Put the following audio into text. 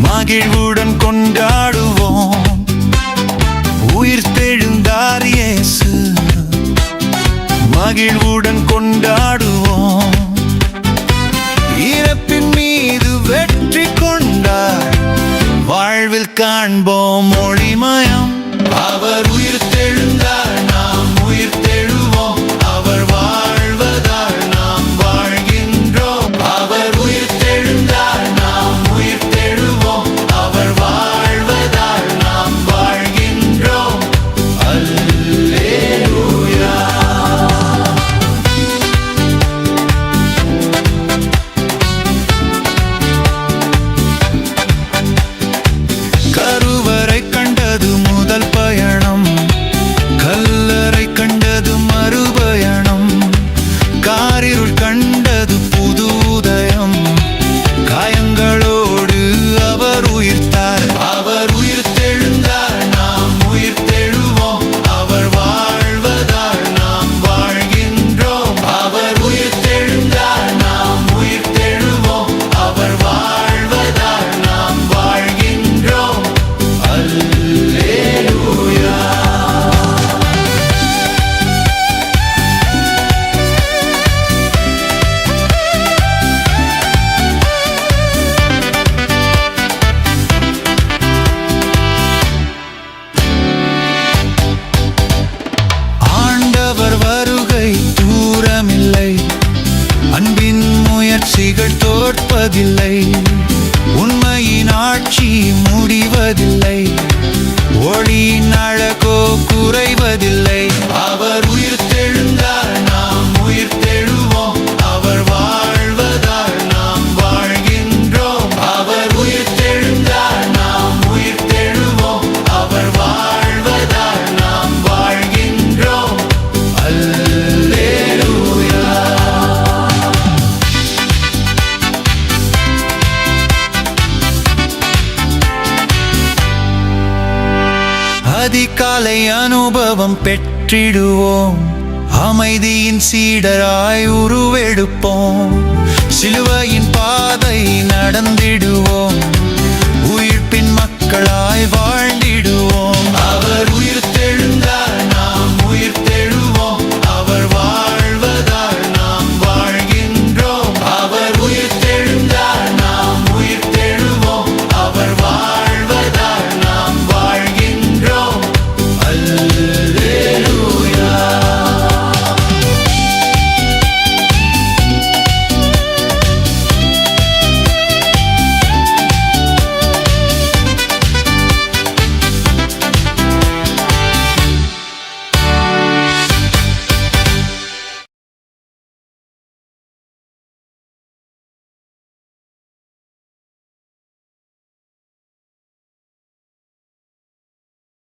மகிழ்வுடன் கொண்டாடுவோம். உயிர்த்தெழுந்தார் இயேசு, மகிழ்வுடன் கொண்டாடுவோம். இறப்பின் மீது வெற்றி கொண்டார், வாழ்வில் காண்போம் ஒளிமயம். அவர் உயிர்த்தெழுந்தார், நாம் உயிர்த்தெழுவோம். அவர் வாழ்வதால் நாம் வாழ்கின்றோம். அவர் உயிர்த்தெழுந்தார், நாம் உயிர்த்தெழுவோம். அவர் வாழ்வதால் நாம் வாழ்கின்றோம். அல்லேலூயா. கருவறை கண்டது முதல் பயணம், கல்லறை கண்டது மறுபயணம், காரிருள் கண்டது புது உதயம். காயங்களோடு அவர் உயிர்த்தார், அவர் உயிர்த்தெழுந்தார், நாம் உயிர்த்தெழுவோம். அவர் வாழ்வதால் நாம் வாழ்கின்றோம். அவர் உயிர்த்தெழுந்தார், நாம் உயிர்த்தெழுவோம். அவர் வாழ்வதால் நாம் வாழ்கின்றோம். அல்லேலூயா. ஆண்டவர் வருகை தூரமில்லை, அன்பின் முயற்சிகள் தோற்பதில்லை, உண்மையின் ஆட்சி முடிவதில்லை, ஒளியின் அழகோ குறைவதில்லை. அவர் உயிர்த்தெழுந்தார், நாம் உயிர்த்தெழுவோம். அவர் வாழ்வதால் நாம் வாழ்கின்றோம். அவர் உயிர்த்தெழுந்தார், நாம் உயிர்த்தெழுவோம். அவர் வாழ்வதால் நாம் வாழ்கின்றோம். அல்லேலூயா. அதிகாலை அனுபவம் பெற்றிடுவோம், அமைதியின் சீடராய் உருவெடுப்போம், சிலுவையின் பாதை நடந்திடுவோம்.